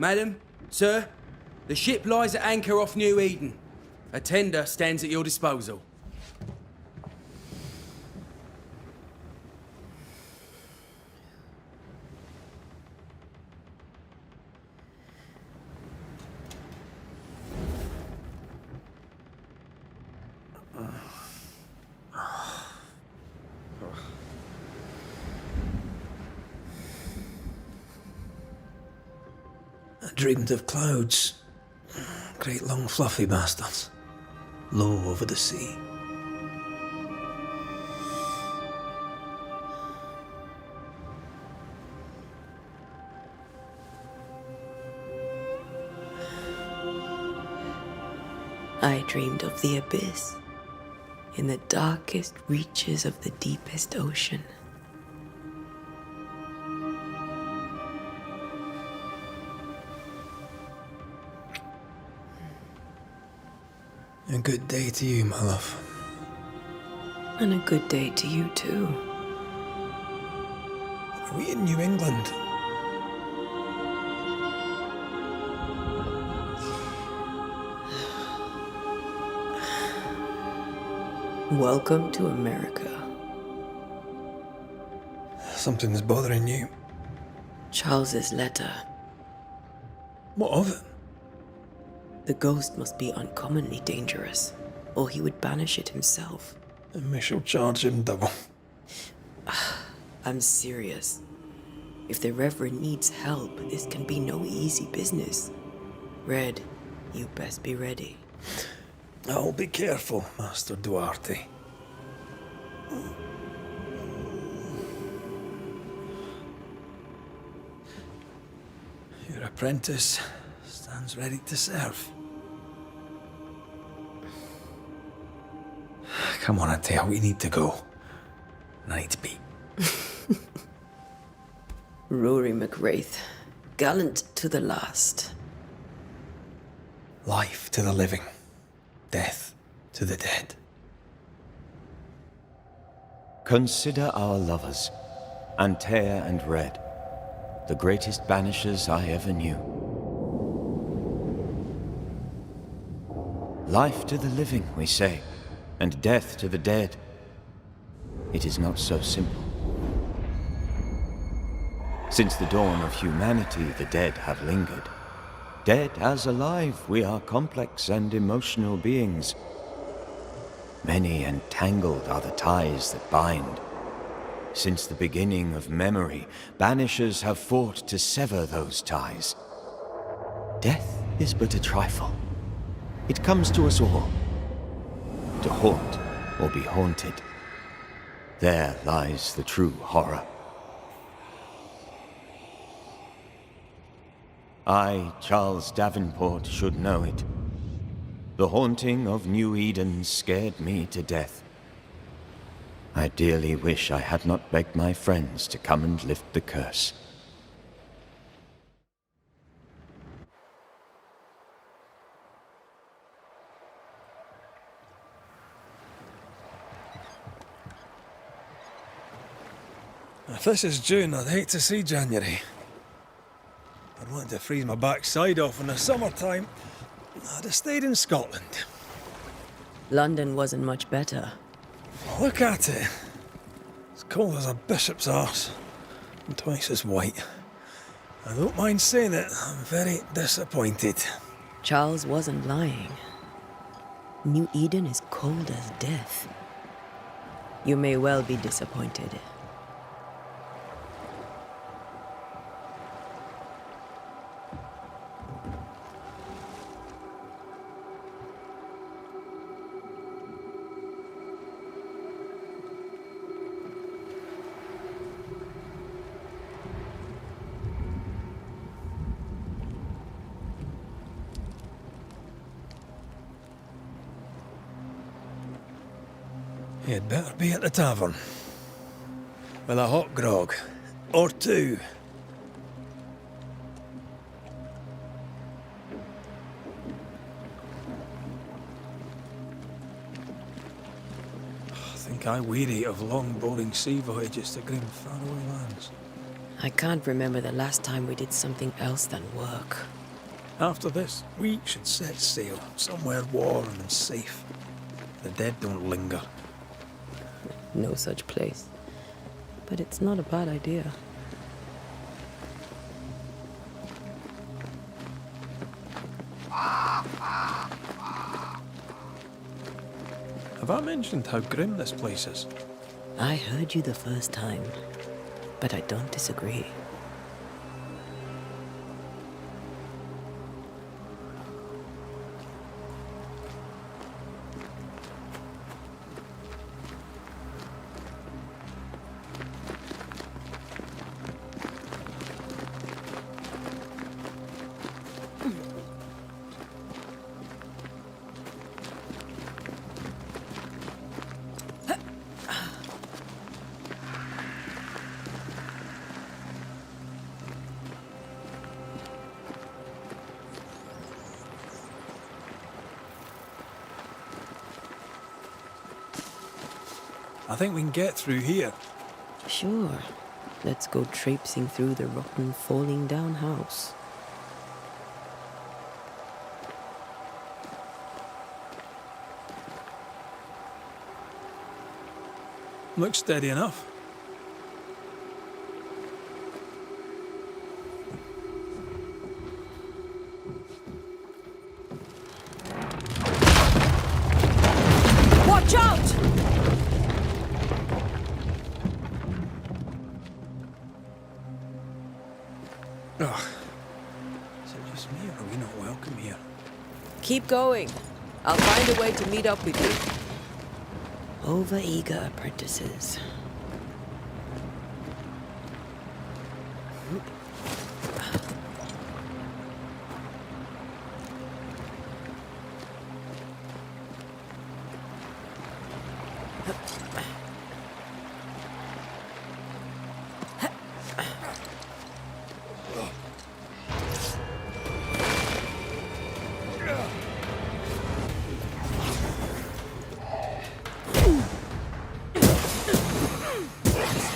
Madam, sir, the ship lies at anchor off New Eden. A tender stands at your disposal. I dreamed of clouds. Great long fluffy bastards. Low over the sea. I dreamed of the abyss, in the darkest reaches of the deepest ocean. A good day to you, my love. And a good day to you too. Are we in New England? Welcome to America. Something's bothering you. Charles's letter. What of it? The ghost must be uncommonly dangerous, or he would banish it himself. And we shall charge him double. I'm serious. If the Reverend needs help, this can be no easy business. Red, you best be ready. I'll be careful, Master Duarte. Your apprentice stands ready to serve. Come on, Antea, we need to go. I need to be. Rory McWraith, gallant to the last. Life to the living, death to the dead. Consider our lovers, Antea and Red, the greatest banishers I ever knew. Life to the living, we say, and death to the dead. It is not so simple. Since the dawn of humanity, the dead have lingered. Dead as alive, we are complex and emotional beings. Many and tangled are the ties that bind. Since the beginning of memory, banishers have fought to sever those ties. Death is but a trifle. It comes to us all. To haunt or be haunted. There lies the true horror. I, Charles Davenport, should know it. The haunting of New Eden scared me to death. I dearly wish I had not begged my friends to come and lift the curse. If this is June, I'd hate to see January. I'd want to freeze my backside off in the summertime. I'd have stayed in Scotland. London wasn't much better. Look at it. As cold as a bishop's arse, and twice as white. I don't mind saying it, I'm very disappointed. Charles wasn't lying. New Eden is cold as death. You may well be disappointed. You'd better be at the tavern. With a hot grog. Or two. I think I weary of long, boring sea voyages to grim, faraway lands. I can't remember the last time we did something else than work. After this, we should set sail somewhere warm and safe. The dead don't linger. No such place. But it's not a bad idea. Have I mentioned how grim this place is? I heard you the first time, but I don't disagree. I think we can get through here. Sure. Let's go traipsing through the rotten, falling down house. Looks steady enough. Watch out! Ugh. Is it just me, or are we not welcome here? Keep going. I'll find a way to meet up with you. Over-eager apprentices.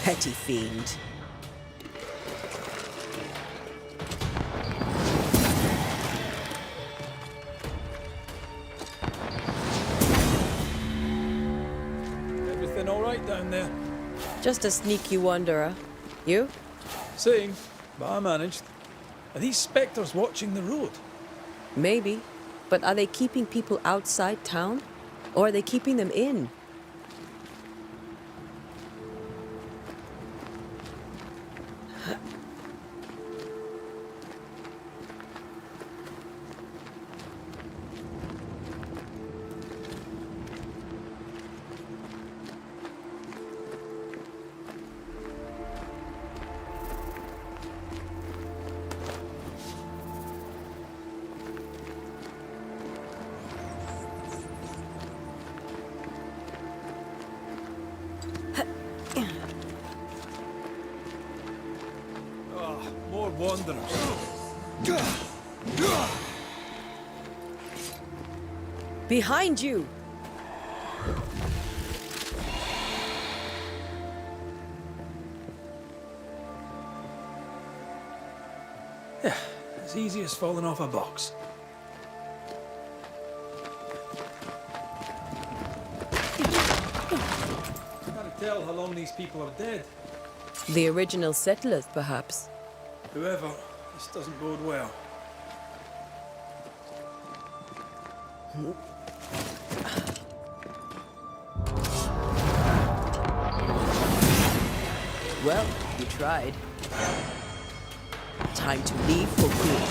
Petty fiend. Everything all right down there? Just a sneaky wanderer. You? Same, but I managed. Are these spectres watching the road? Maybe. But are they keeping people outside town? Or are they keeping them in? More wanderers. Behind you! Yeah, as easy as falling off a box. Can't tell how long these people are dead. The original settlers, perhaps. Whoever, this doesn't bode well. Well, you tried. Time to leave for good.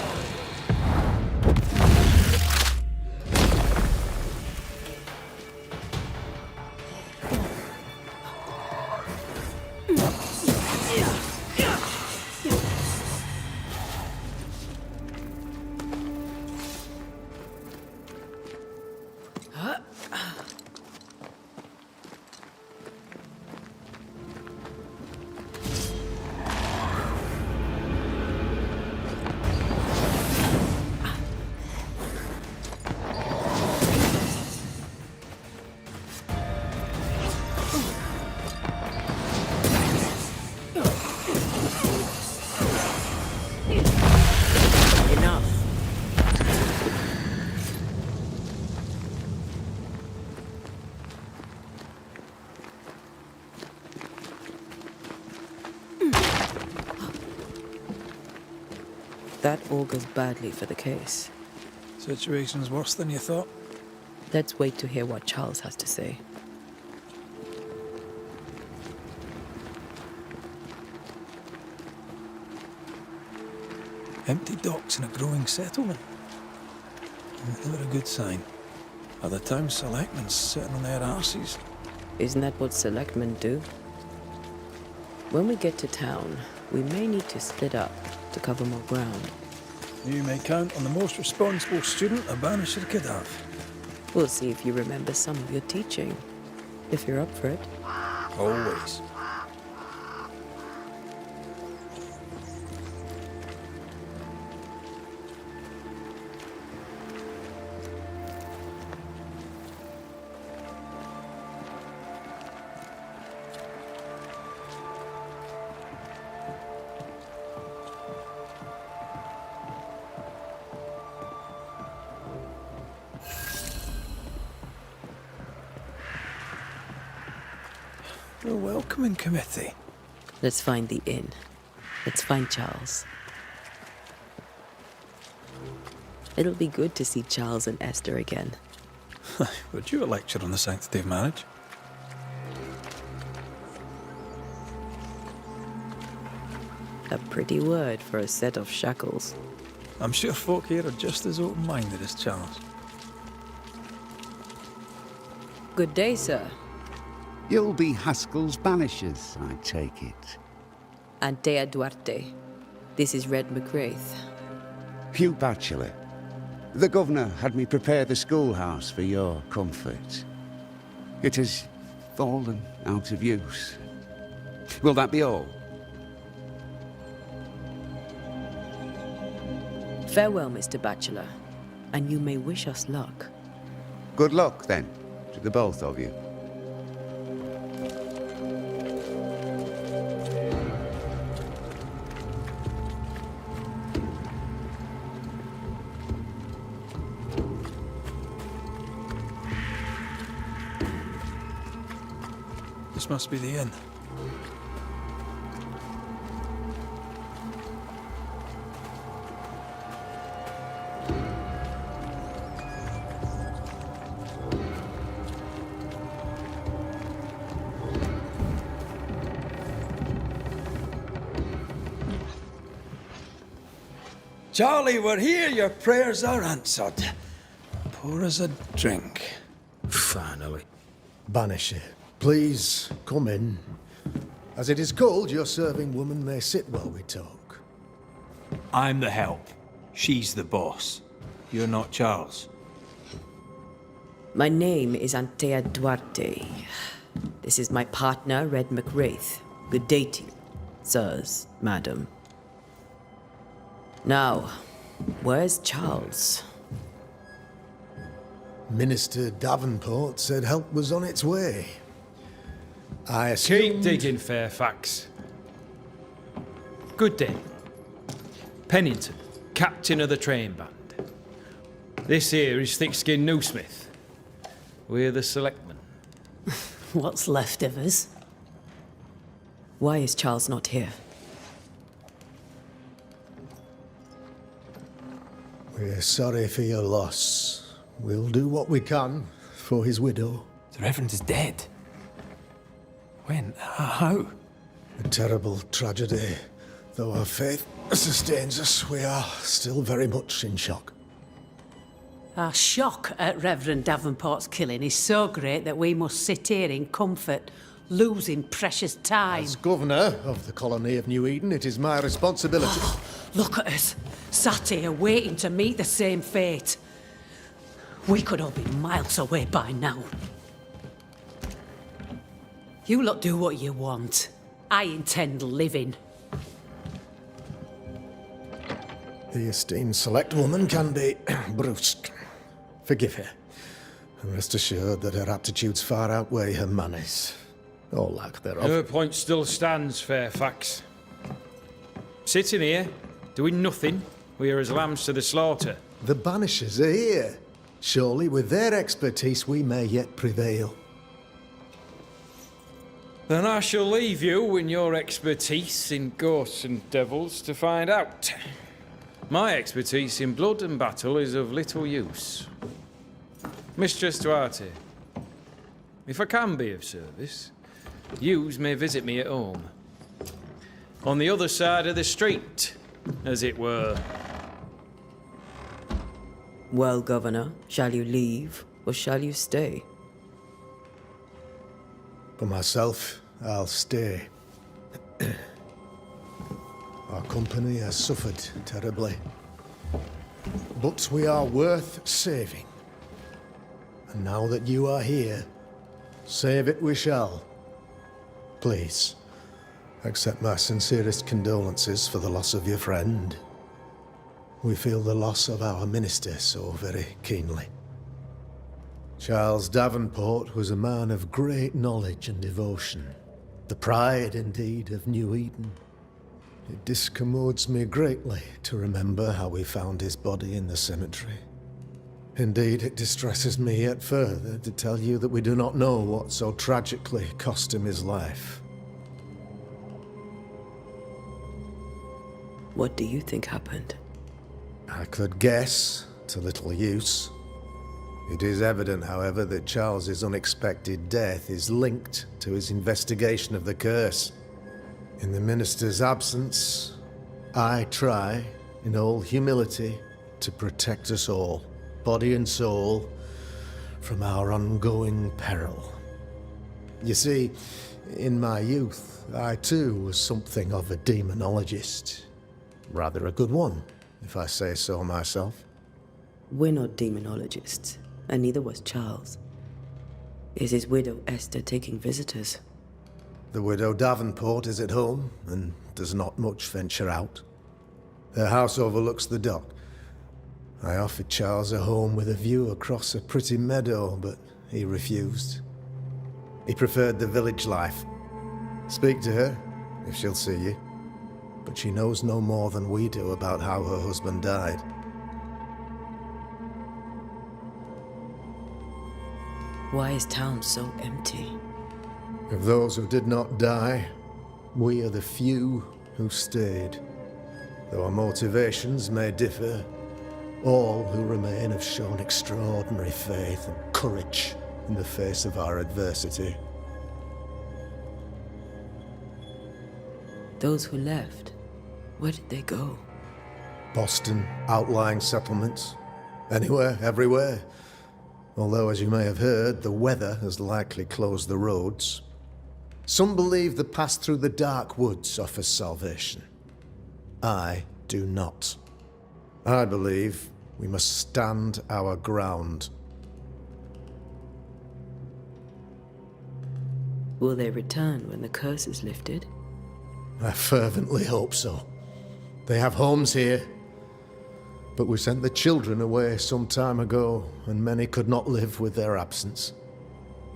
That augurs badly for the case. Situation's worse than you thought. Let's wait to hear what Charles has to say. Empty docks in a growing settlement. Never a good sign. Are the town selectmen sitting on their arses? Isn't that what selectmen do? When we get to town, we may need to split up to cover more ground. You may count on the most responsible student a Banisher could have. We'll see if you remember some of your teaching, if you're up for it. Always. A welcoming committee. Let's find the inn. Let's find Charles. It'll be good to see Charles and Esther again. Would you a lecture on the sanctity of marriage? A pretty word for a set of shackles. I'm sure folk here are just as open-minded as Charles. Good day, sir. You'll be Haskell's Banishers, I take it. Antea Duarte. This is Red McRaith. Hugh Bachelor. The governor had me prepare the schoolhouse for your comfort. It has fallen out of use. Will that be all? Farewell, Mr. Bachelor, and you may wish us luck. Good luck, then, to the both of you. This must be the inn. Charlie, we're here. Your prayers are answered. Pour us a drink. Finally. Banisher, please come in. As it is called, your serving woman may sit while we talk. I'm the help. She's the boss. You're not Charles. My name is Antea Duarte. This is my partner, Red McRaith. Good day to you, sirs, madam. Now, where's Charles? Minister Davenport said help was on its way. I Keep assumed... digging, Fairfax. Good day. Pennington, captain of the train band. This here is Thick-Skinned Newsmith. We're the selectmen. What's left of us? Why is Charles not here? We're sorry for your loss. We'll do what we can for his widow. The Reverend is dead. When? How? A terrible tragedy. Though our faith sustains us, we are still very much in shock. Our shock at Reverend Davenport's killing is so great that we must sit here in comfort, losing precious time. As governor of the colony of New Eden, it is my responsibility. Look at us, sat here waiting to meet the same fate. We could all be miles away by now. You lot do what you want. I intend living. The esteemed select woman can be brusque. Forgive her. And rest assured that her aptitudes far outweigh her manners. Or lack thereof. Her point still stands, Fairfax. Sitting here, doing nothing, we are as lambs to the slaughter. The Banishers are here. Surely with their expertise we may yet prevail. Then I shall leave you in your expertise in ghosts and devils to find out. My expertise in blood and battle is of little use. Mistress Duarte, if I can be of service, yous may visit me at home. On the other side of the street, as it were. Well, Governor, shall you leave or shall you stay? For myself, I'll stay. Our company has suffered terribly. But we are worth saving. And now that you are here, save it we shall. Please, accept my sincerest condolences for the loss of your friend. We feel the loss of our minister so very keenly. Charles Davenport was a man of great knowledge and devotion. The pride, indeed, of New Eden. It discommodes me greatly to remember how we found his body in the cemetery. Indeed, it distresses me yet further to tell you that we do not know what so tragically cost him his life. What do you think happened? I could guess, to little use. It is evident, however, that Charles's unexpected death is linked to his investigation of the curse. In the minister's absence, I try, in all humility, to protect us all, body and soul, from our ongoing peril. You see, in my youth, I too was something of a demonologist. Rather a good one, if I say so myself. We're not demonologists, and neither was Charles. Is his widow Esther taking visitors? The widow Davenport is at home, and does not much venture out. Her house overlooks the dock. I offered Charles a home with a view across a pretty meadow, but he refused. He preferred the village life. Speak to her, if she'll see you. But she knows no more than we do about how her husband died. Why is town so empty? Of those who did not die, we are the few who stayed. Though our motivations may differ, all who remain have shown extraordinary faith and courage in the face of our adversity. Those who left, where did they go? Boston, outlying settlements. Anywhere, everywhere. Although, as you may have heard, the weather has likely closed the roads. Some believe the path through the dark woods offers salvation. I do not. I believe we must stand our ground. Will they return when the curse is lifted? I fervently hope so. They have homes here. But we sent the children away some time ago, and many could not live with their absence.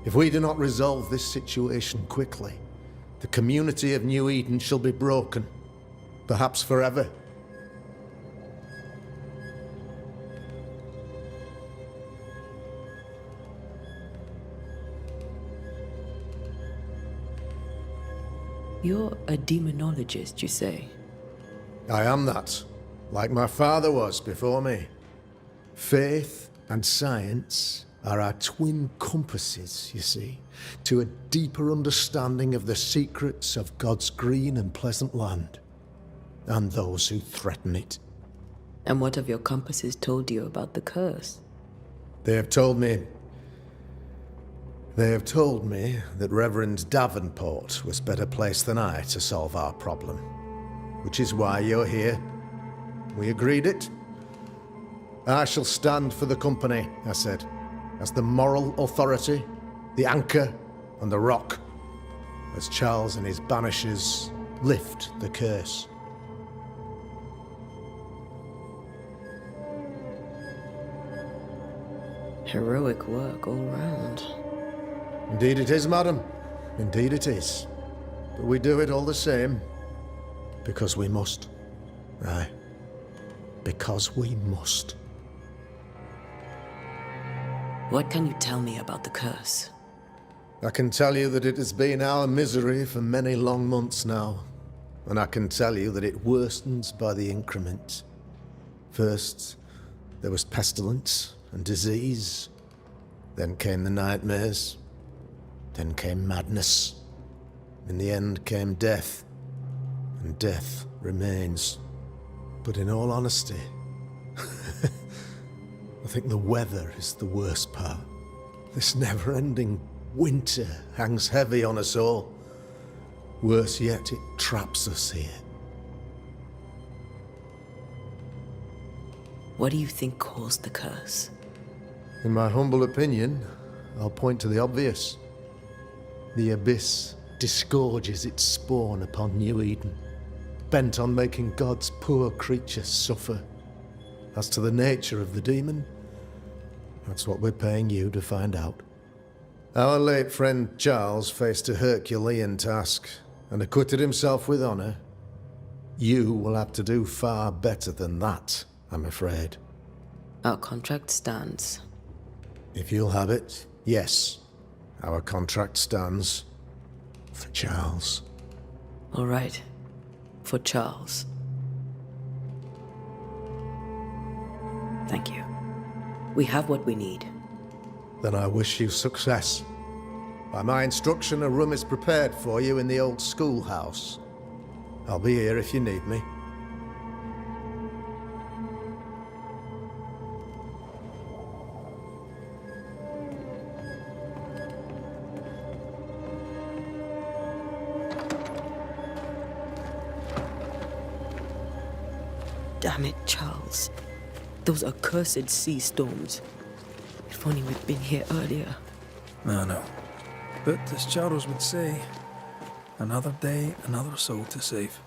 If we do not resolve this situation quickly, the community of New Eden shall be broken, perhaps forever. You're a demonologist, you say? I am that, like my father was before me. Faith and science are our twin compasses, you see, to a deeper understanding of the secrets of God's green and pleasant land, and those who threaten it. And what have your compasses told you about the curse? They have told me that Reverend Davenport was better placed than I to solve our problem, which is why you're here. We agreed it. I shall stand for the company, I said, as the moral authority, the anchor, and the rock, as Charles and his Banishers lift the curse. Heroic work all round. Indeed it is, madam. Indeed it is. But we do it all the same. Because we must. Aye. Because we must. What can you tell me about the curse? I can tell you that it has been our misery for many long months now. And I can tell you that it worsens by the increment. First, there was pestilence and disease. Then came the nightmares. Then came madness. In the end came death. And death remains. But in all honesty, I think the weather is the worst part. This never-ending winter hangs heavy on us all. Worse yet, it traps us here. What do you think caused the curse? In my humble opinion, I'll point to the obvious. The Abyss disgorges its spawn upon New Eden, bent on making God's poor creatures suffer. As to the nature of the demon, that's what we're paying you to find out. Our late friend Charles faced a Herculean task and acquitted himself with honor. You will have to do far better than that, I'm afraid. Our contract stands. If you'll have it, yes. Our contract stands. For Charles. All right. For Charles. Thank you. We have what we need. Then I wish you success. By my instruction, a room is prepared for you in the old schoolhouse. I'll be here if you need me. Damn it, Charles. Those accursed sea storms. If only we'd been here earlier. No. But as Charles would say, another day, another soul to save.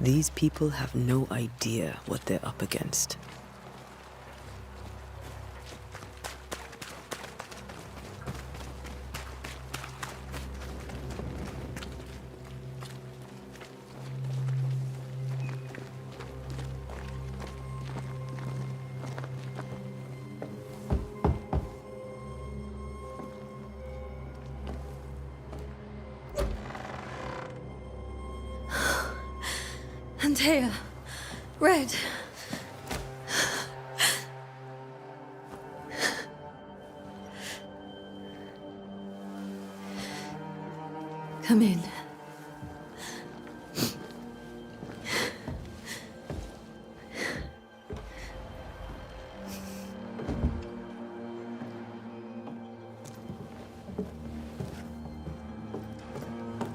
These people have no idea what they're up against. Antea, Red. Come in.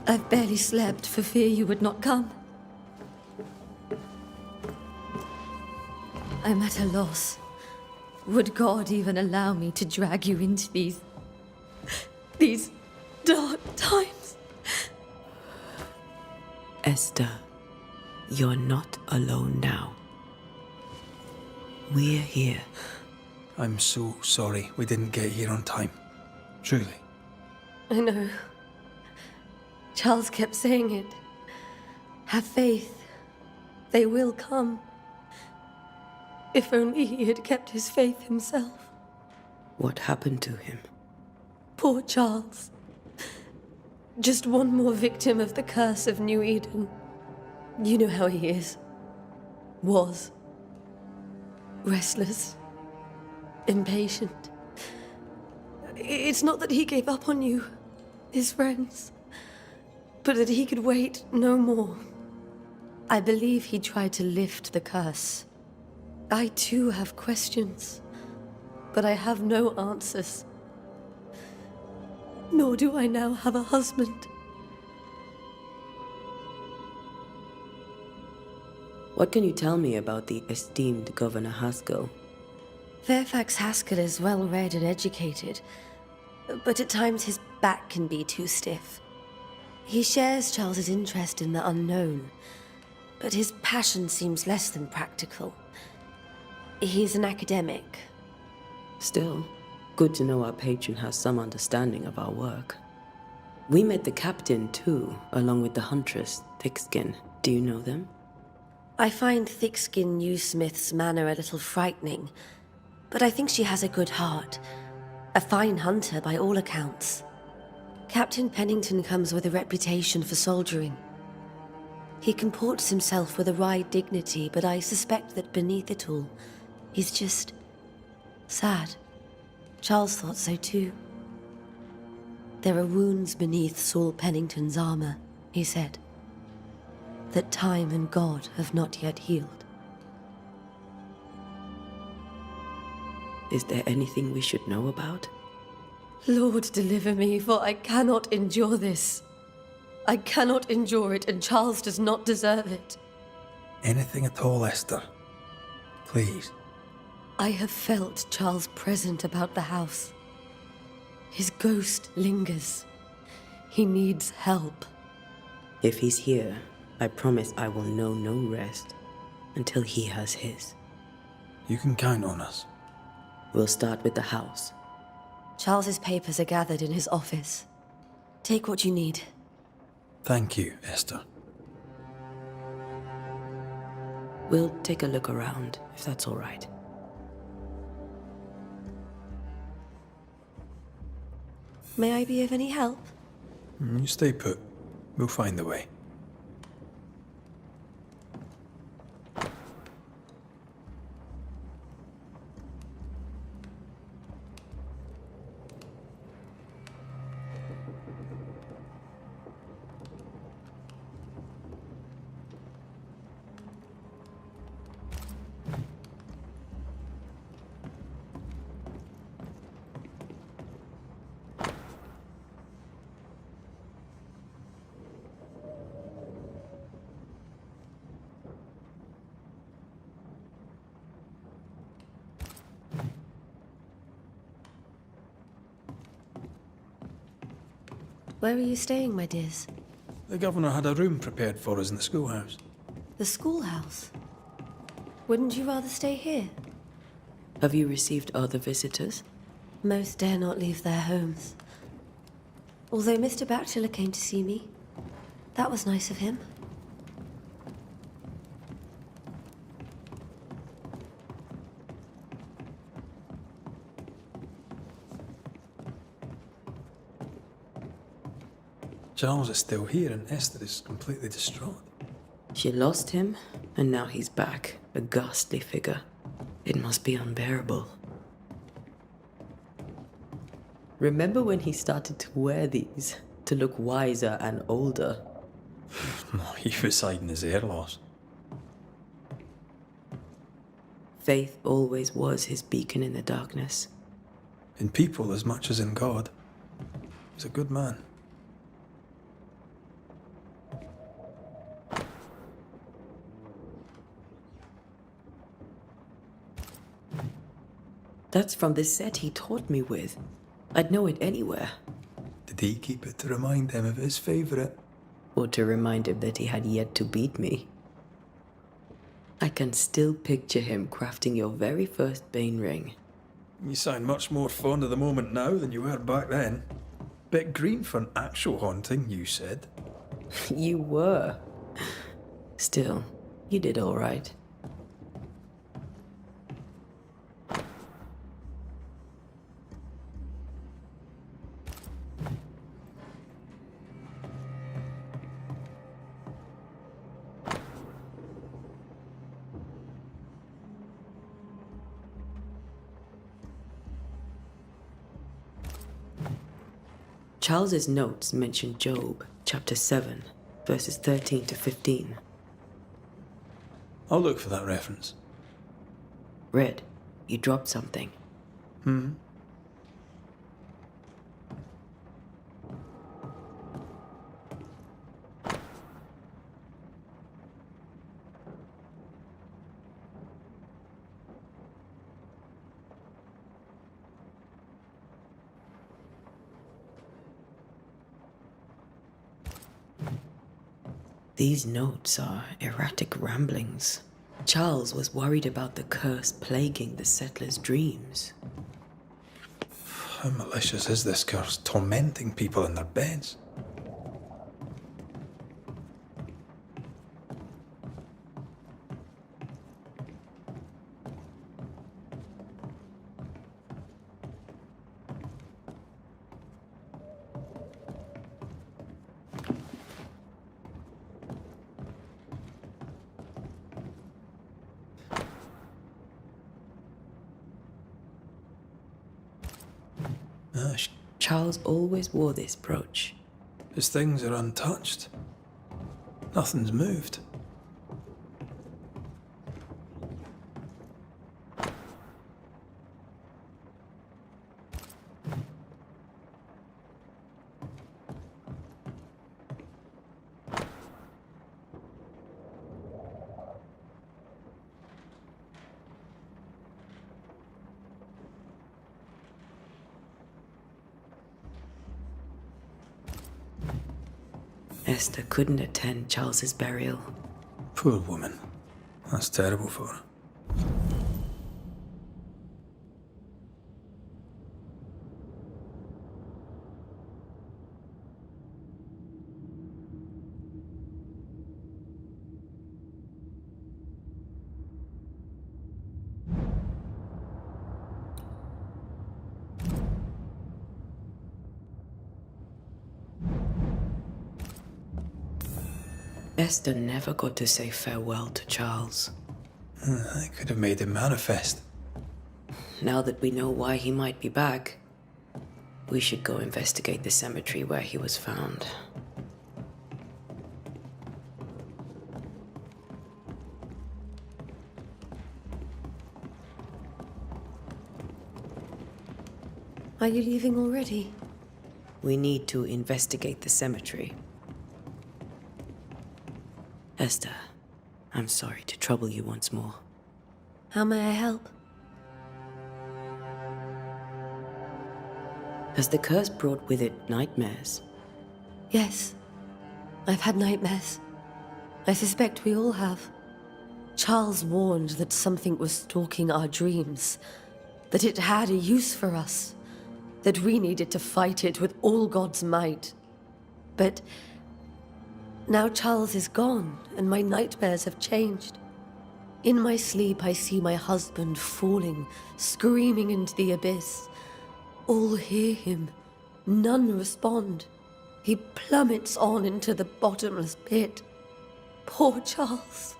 I've barely slept for fear you would not come. I'm at a loss. Would God even allow me to drag you into these dark times? Esther, you're not alone now. We're here. I'm so sorry we didn't get here on time. Truly. I know. Charles kept saying it. Have faith. They will come. If only he had kept his faith himself. What happened to him? Poor Charles. Just one more victim of the curse of New Eden. You know how he is. Was. Restless. Impatient. It's not that he gave up on you, his friends, but that he could wait no more. I believe he tried to lift the curse. I too have questions, but I have no answers. Nor do I now have a husband. What can you tell me about the esteemed Governor Haskell? Fairfax Haskell is well-read and educated, but at times his back can be too stiff. He shares Charles's interest in the unknown, but his passion seems less than practical. He's an academic. Still, good to know our patron has some understanding of our work. We met the captain too, along with the huntress, Thickskin. Do you know them? I find Thickskin Newsmith's manner a little frightening, but I think she has a good heart. A fine hunter by all accounts. Captain Pennington comes with a reputation for soldiering. He comports himself with a wry dignity, but I suspect that beneath it all, he's just sad. Charles thought so too. There are wounds beneath Saul Pennington's armor, he said, that time and God have not yet healed. Is there anything we should know about? Lord, deliver me, for I cannot endure this. I cannot endure it, and Charles does not deserve it. Anything at all, Esther. Please. I have felt Charles present about the house. His ghost lingers. He needs help. If he's here, I promise I will know no rest until he has his. You can count on us. We'll start with the house. Charles's papers are gathered in his office. Take what you need. Thank you, Esther. We'll take a look around, if that's all right. May I be of any help? You stay put. We'll find a way. Where are you staying, my dears? The governor had a room prepared for us in the schoolhouse. The schoolhouse? Wouldn't you rather stay here? Have you received other visitors? Most dare not leave their homes. Although Mr. Bachelor came to see me. That was nice of him. Charles is still here and Esther is completely distraught. She lost him, and now he's back, a ghastly figure. It must be unbearable. Remember when he started to wear these, to look wiser and older? He was hiding his hair loss. Faith always was his beacon in the darkness. In people as much as in God. He's a good man. That's from the set he taught me with. I'd know it anywhere. Did he keep it to remind him of his favourite? Or to remind him that he had yet to beat me. I can still picture him crafting your very first Bane ring. You sound much more fond of the moment now than you were back then. Bit green for an actual haunting, you said. You were. Still, you did all right. Charles's notes mention Job, chapter 7, verses 13 to 15. I'll look for that reference. Red, you dropped something. These notes are erratic ramblings. Charles was worried about the curse plaguing the settlers' dreams. How malicious is this curse, tormenting people in their beds? Charles always wore this brooch. His things are untouched. Nothing's moved. Esther couldn't attend Charles's burial. Poor woman. That's terrible for her. Esther never got to say farewell to Charles. I could have made him manifest. Now that we know why he might be back, we should go investigate the cemetery where he was found. Are you leaving already? We need to investigate the cemetery. Esther, I'm sorry to trouble you once more. How may I help? Has the curse brought with it nightmares? Yes. I've had nightmares. I suspect we all have. Charles warned that something was stalking our dreams, that it had a use for us, that we needed to fight it with all God's might. But now Charles is gone, and my nightmares have changed. In my sleep, I see my husband falling, screaming into the abyss. All hear him. None respond. He plummets on into the bottomless pit. Poor Charles.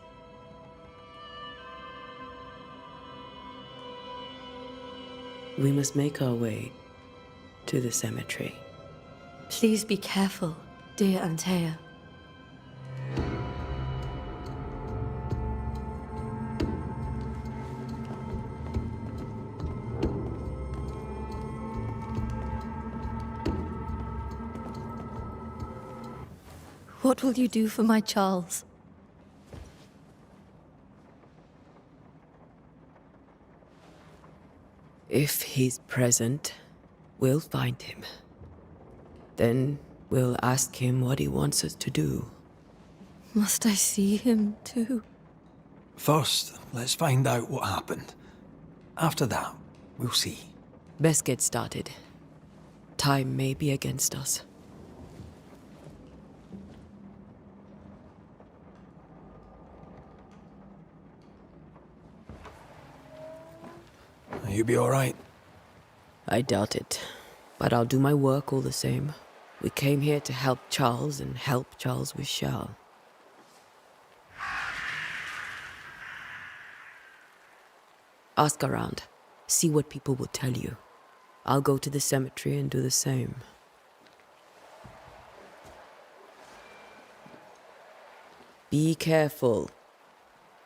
We must make our way to the cemetery. Please be careful, dear Antea. What will you do for my Charles? If he's present, we'll find him. Then we'll ask him what he wants us to do. Must I see him too? First, let's find out what happened. After that, we'll see. Best get started. Time may be against us. You be all right? I doubt it, but I'll do my work all the same. We came here to help Charles, and help Charles we shall. Ask around. See what people will tell you. I'll go to the cemetery and do the same. Be careful.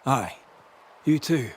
Aye. You too.